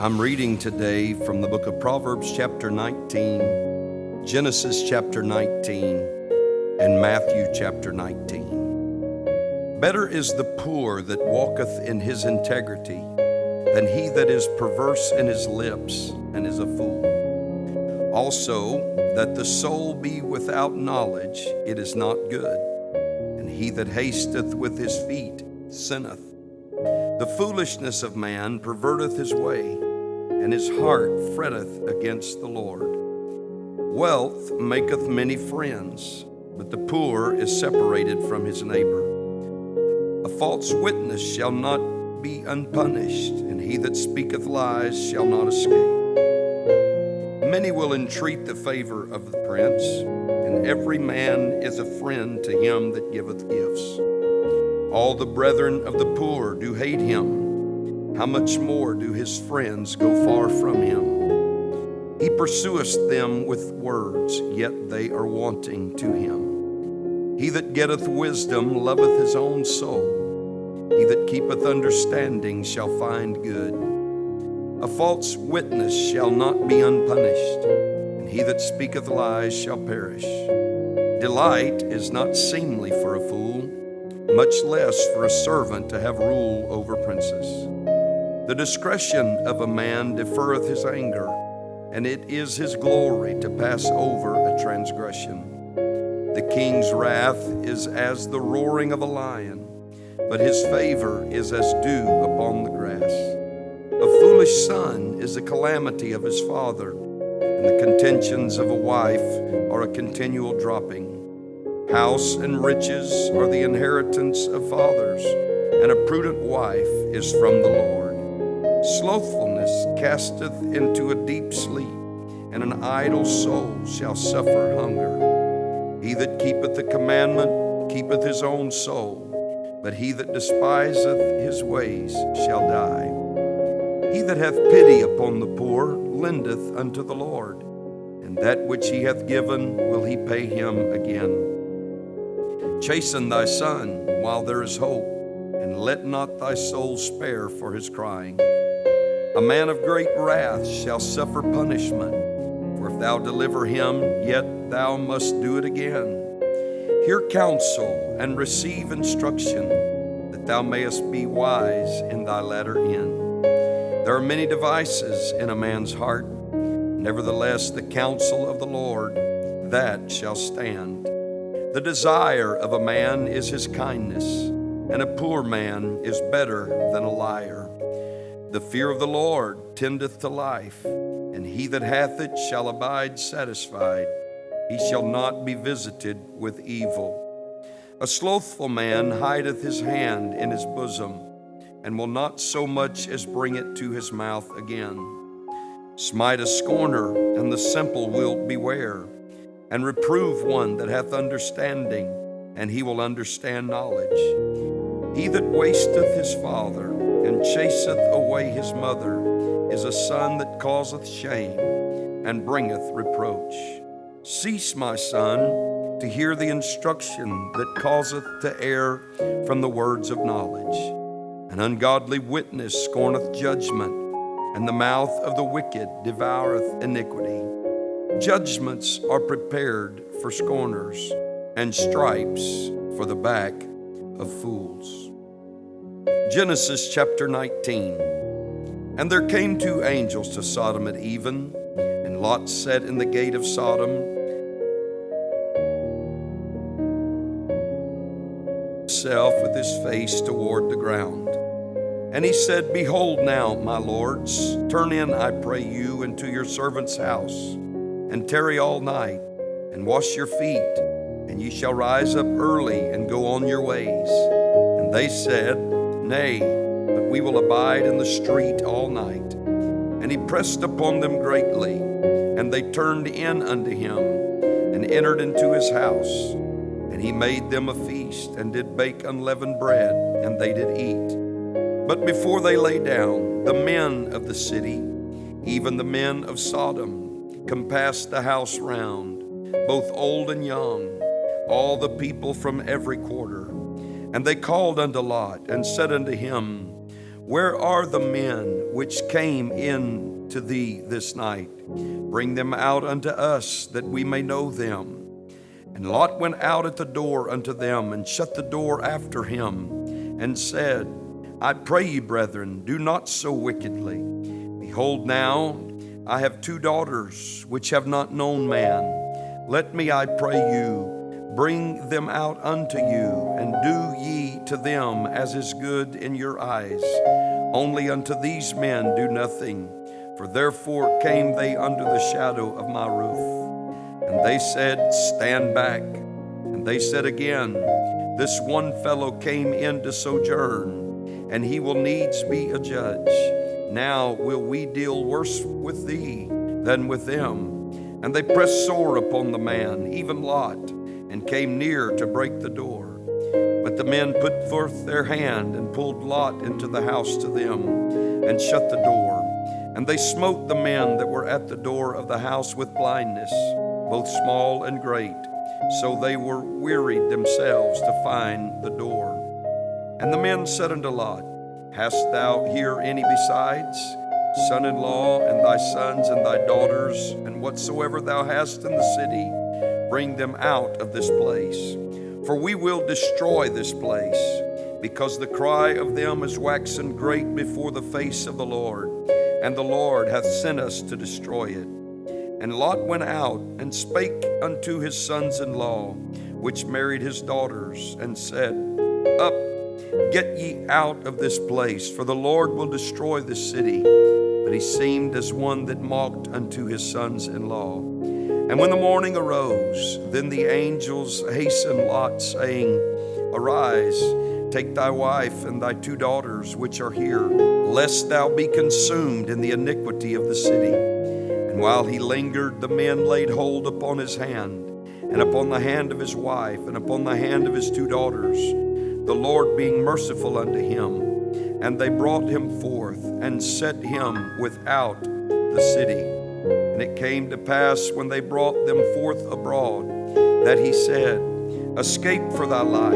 I'm reading today from the book of Proverbs chapter 19, Genesis chapter 19, and Matthew chapter 19. Better is the poor that walketh in his integrity than he that is perverse in his lips and is a fool. Also, that the soul be without knowledge, it is not good, and he that hasteth with his feet sinneth. The foolishness of man perverteth his way, and his heart fretteth against the Lord. Wealth maketh many friends, but the poor is separated from his neighbor. A false witness shall not be unpunished, and he that speaketh lies shall not escape. Many will entreat the favor of the prince, and every man is a friend to him that giveth gifts. All the brethren of the poor do hate him. How much more do his friends go far from him? He pursueth them with words, yet they are wanting to him. He that getteth wisdom loveth his own soul. He that keepeth understanding shall find good. A false witness shall not be unpunished, and he that speaketh lies shall perish. Delight is not seemly for a fool, much less for a servant to have rule over princes. The discretion of a man deferreth his anger, and it is his glory to pass over a transgression. The king's wrath is as the roaring of a lion, but his favor is as dew upon the grass. A foolish son is a calamity of his father, and the contentions of a wife are a continual dropping. House and riches are the inheritance of fathers, and a prudent wife is from the Lord. Slothfulness casteth into a deep sleep, and an idle soul shall suffer hunger. He that keepeth the commandment keepeth his own soul, but he that despiseth his ways shall die. He that hath pity upon the poor lendeth unto the Lord, and that which he hath given will he pay him again. Chasten thy son while there is hope, and let not thy soul spare for his crying. A man of great wrath shall suffer punishment, for if thou deliver him, yet thou must do it again. Hear counsel and receive instruction, that thou mayest be wise in thy latter end. There are many devices in a man's heart, nevertheless the counsel of the Lord, that shall stand. The desire of a man is his kindness, and a poor man is better than a liar. The fear of the Lord tendeth to life, and he that hath it shall abide satisfied. He shall not be visited with evil. A slothful man hideth his hand in his bosom, and will not so much as bring it to his mouth again. Smite a scorner, and the simple will beware, and reprove one that hath understanding, and he will understand knowledge. He that wasteth his father, and chaseth away his mother, is a son that causeth shame, and bringeth reproach. Cease, my son, to hear the instruction that causeth to err from the words of knowledge. An ungodly witness scorneth judgment, and the mouth of the wicked devoureth iniquity. Judgments are prepared for scorners, and stripes for the back of fools. Genesis chapter 19. And there came two angels to Sodom at even, and Lot sat in the gate of Sodom, himself with his face toward the ground. And he said, Behold now, my lords, turn in, I pray you, into your servant's house, and tarry all night, and wash your feet, and ye shall rise up early and go on your ways. And they said, Nay, but we will abide in the street all night. And he pressed upon them greatly, and they turned in unto him, and entered into his house. And he made them a feast, and did bake unleavened bread, and they did eat. But before they lay down, the men of the city, even the men of Sodom, compassed the house round, both old and young, all the people from every quarter. And they called unto Lot, and said unto him, Where are the men which came in to thee this night. Bring them out unto us, that we may know them. And Lot went out at the door unto them, and shut the door after him, and said, I pray you, brethren, do not so wickedly. Behold, now I have 2 daughters, which have not known man. Let me, I pray you, bring them out unto you, and do ye to them as is good in your eyes. Only unto these men do nothing, for therefore came they under the shadow of my roof. And they said, Stand back. And they said again, This one fellow came in to sojourn, and he will needs be a judge. Now will we deal worse with thee than with them. And they pressed sore upon the man, even Lot, and came near to break the door. But the men put forth their hand, and pulled Lot into the house to them, and shut the door. And they smote the men that were at the door of the house with blindness, both small and great, so they were wearied themselves to find the door. And the men said unto Lot, Hast thou here any besides, son-in-law, and thy sons, and thy daughters, and whatsoever thou hast in the city, bring them out of this place. For we will destroy this place, because the cry of them is waxen great before the face of the Lord, and the Lord hath sent us to destroy it. And Lot went out and spake unto his sons-in-law, which married his daughters, and said, Up, get ye out of this place, for the Lord will destroy this city. But he seemed as one that mocked unto his sons-in-law. And when the morning arose, then the angels hastened Lot, saying, Arise, take thy wife and thy 2 daughters which are here, lest thou be consumed in the iniquity of the city. And while he lingered, the men laid hold upon his hand, and upon the hand of his wife, and upon the hand of his 2 daughters, the Lord being merciful unto him. And they brought him forth, and set him without the city. And it came to pass, when they brought them forth abroad, that he said, Escape for thy life,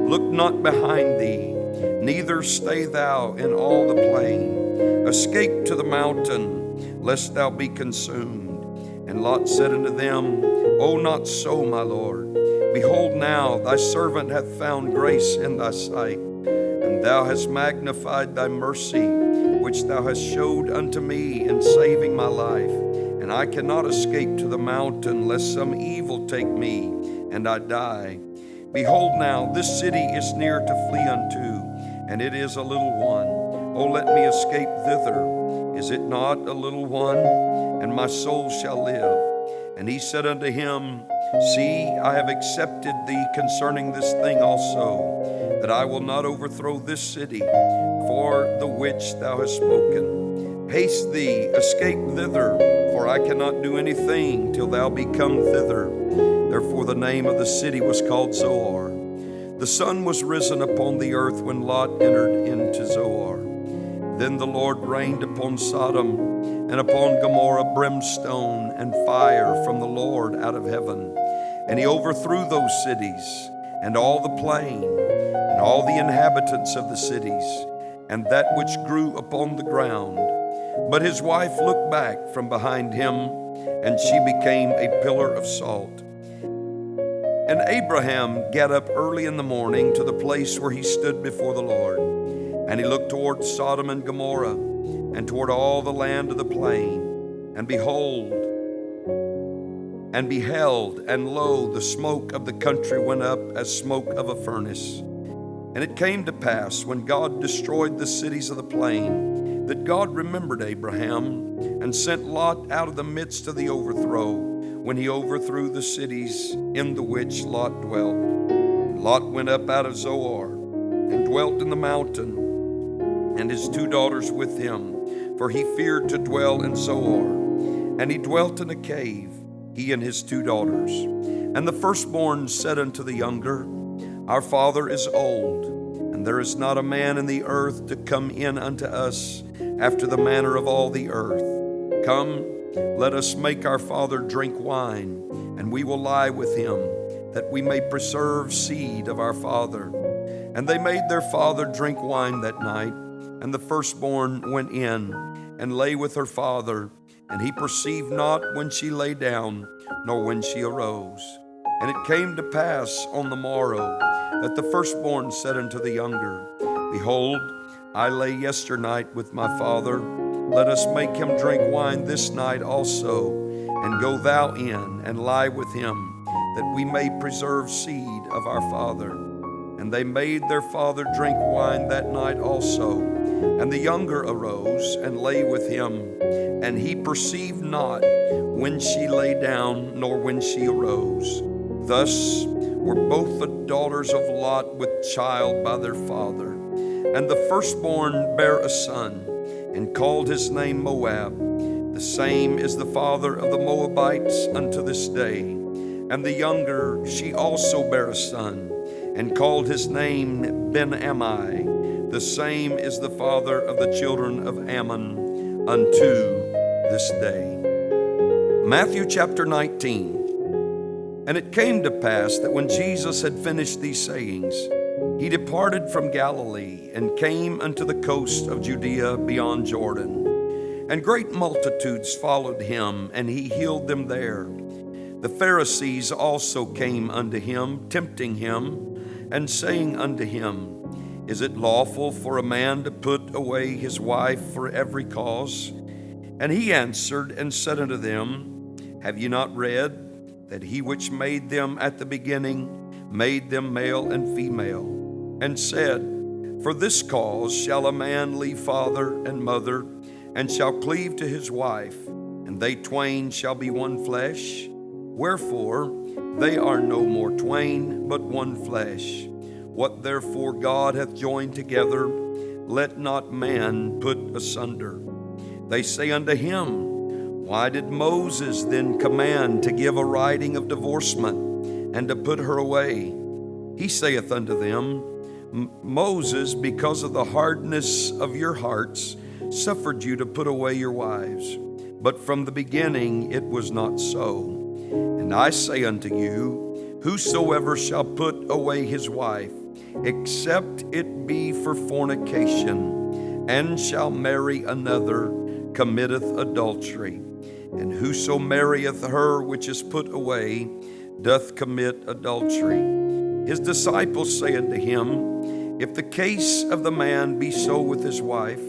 look not behind thee, neither stay thou in all the plain. Escape to the mountain, lest thou be consumed. And Lot said unto them, O not so, my lord. Behold, now thy servant hath found grace in thy sight, and thou hast magnified thy mercy, which thou hast showed unto me in saving my life. And I cannot escape to the mountain, lest some evil take me, and I die. Behold, now this city is near to flee unto, and it is a little one. O let me escape thither. Is it not a little one? And my soul shall live. And he said unto him, See, I have accepted thee concerning this thing also, that I will not overthrow this city, for the which thou hast spoken. Haste thee, escape thither, for I cannot do anything till thou be come thither. Therefore the name of the city was called Zoar. The sun was risen upon the earth when Lot entered into Zoar. Then the Lord rained upon Sodom and upon Gomorrah brimstone and fire from the Lord out of heaven. And he overthrew those cities, and all the plain, and all the inhabitants of the cities, and that which grew upon the ground. But his wife looked back from behind him, and she became a pillar of salt. And Abraham got up early in the morning to the place where he stood before the Lord. And he looked toward Sodom and Gomorrah, and toward all the land of the plain. And behold, and beheld, and lo, the smoke of the country went up as smoke of a furnace. And it came to pass, when God destroyed the cities of the plain, that God remembered Abraham, and sent Lot out of the midst of the overthrow, when he overthrew the cities in the which Lot dwelt. And Lot went up out of Zoar, and dwelt in the mountain, and his 2 daughters with him, for he feared to dwell in Zoar. And he dwelt in a cave, he and his 2 daughters. And the firstborn said unto the younger, Our father is old, and there is not a man in the earth to come in unto us after the manner of all the earth. Come, let us make our father drink wine, and we will lie with him, that we may preserve seed of our father. And they made their father drink wine that night, And the firstborn went in and lay with her father, and he perceived not when she lay down, nor when she arose. And it came to pass on the morrow that the firstborn said unto the younger, Behold, I lay yesternight with my father. Let us make him drink wine this night also, and go thou in and lie with him, that we may preserve seed of our father. And they made their father drink wine that night also. And the younger arose and lay with him, and he perceived not when she lay down, nor when she arose. Thus were both the daughters of Lot with child by their father. And the firstborn bare a son, and called his name Moab. The same is the father of the Moabites unto this day. And the younger, she also bare a son, and called his name Ben-Ammi. The same is the father of the children of Ammon unto this day. Matthew chapter 19. And it came to pass that when Jesus had finished these sayings, he departed from Galilee and came unto the coast of Judea beyond Jordan. And great multitudes followed him, and he healed them there. The Pharisees also came unto him, tempting him, and saying unto him, Is it lawful for a man to put away his wife for every cause? And he answered and said unto them, Have ye not read that he which made them at the beginning made them male and female, and said, For this cause shall a man leave father and mother, and shall cleave to his wife, and they twain shall be one flesh? Wherefore they are no more twain, but one flesh. What therefore God hath joined together, let not man put asunder. They say unto him, Why did Moses then command to give a writing of divorcement, and to put her away? He saith unto them, Moses, because of the hardness of your hearts, suffered you to put away your wives. But from the beginning it was not so. And I say unto you, whosoever shall put away his wife, except it be for fornication, and shall marry another, committeth adultery. And whoso marrieth her which is put away, doth commit adultery. His disciples say unto him, If the case of the man be so with his wife,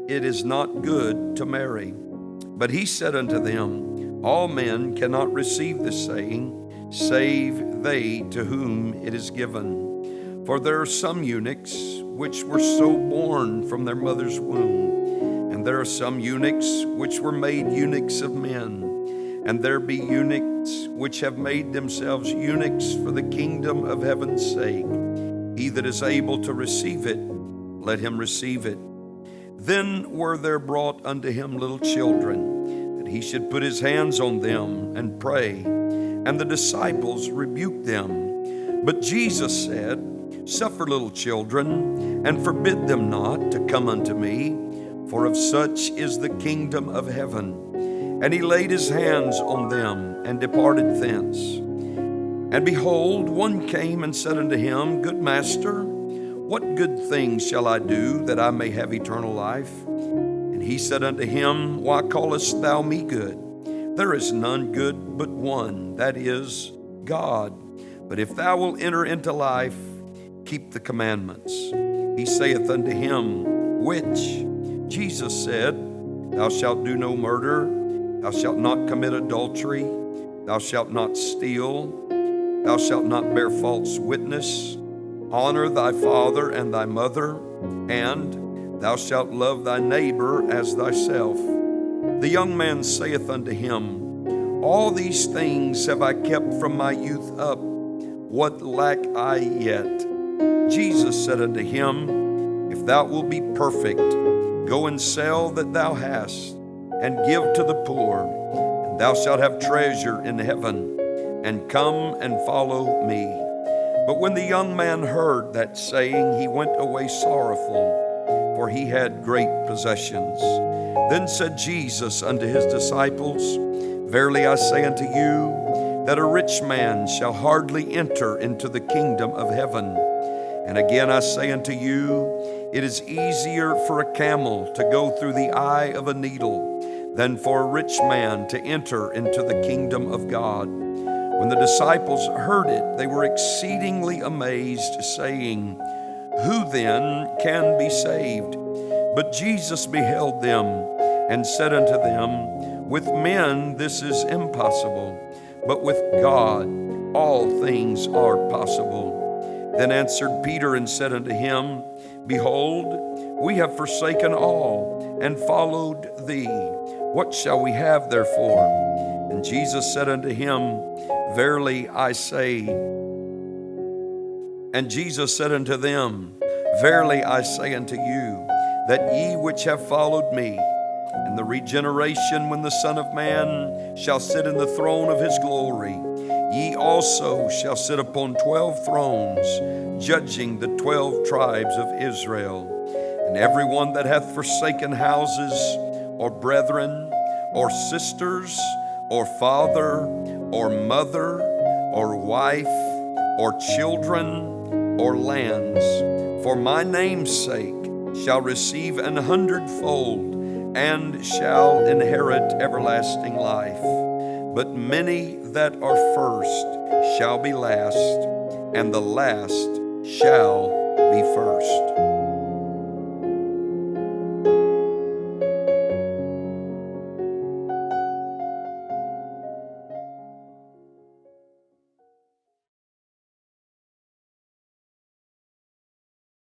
it is not good to marry. But he said unto them, All men cannot receive this saying, save they to whom it is given. For there are some eunuchs which were so born from their mother's womb, and there are some eunuchs which were made eunuchs of men, and there be eunuchs which have made themselves eunuchs for the kingdom of heaven's sake. He that is able to receive it, let him receive it. Then were there brought unto him little children, that he should put his hands on them and pray. And the disciples rebuked them. But Jesus said, Suffer little children, and forbid them not to come unto me, for of such is the kingdom of heaven. And he laid his hands on them, and departed thence. And behold, one came and said unto him, Good master, what good thing shall I do that I may have eternal life? And he said unto him, Why callest thou me good? There is none good but one, that is, God. But if thou wilt enter into life, keep the commandments. He saith unto him, Which? Jesus said, Thou shalt do no murder, thou shalt not commit adultery, thou shalt not steal, thou shalt not bear false witness, honor thy father and thy mother, and thou shalt love thy neighbor as thyself. The young man saith unto him, All these things have I kept from my youth up. What lack I yet? Jesus said unto him, If thou wilt be perfect, go and sell that thou hast, and give to the poor, and thou shalt have treasure in heaven, and come and follow me. But when the young man heard that saying, he went away sorrowful, for he had great possessions. Then said Jesus unto his disciples, Verily I say unto you, that a rich man shall hardly enter into the kingdom of heaven. And again I say unto you, It is easier for a camel to go through the eye of a needle than for a rich man to enter into the kingdom of God." When the disciples heard it, they were exceedingly amazed, saying, "Who then can be saved?" But Jesus beheld them and said unto them, "With men this is impossible, but with God all things are possible." Then answered Peter and said unto him, "Behold, we have forsaken all and followed thee. What shall we have therefore?" And Jesus said unto him, "Verily I say," And Jesus said unto them, "Verily I say unto you, that ye which have followed me, in the regeneration when the Son of Man shall sit in the throne of his glory, ye also shall sit upon 12 thrones, judging the 12 tribes of Israel. And every one that hath forsaken houses, or brethren, or sisters, or father, or mother, or wife, or children, or lands, for my name's sake, shall receive 100-fold, and shall inherit everlasting life. But many that are first shall be last, and the last shall be first."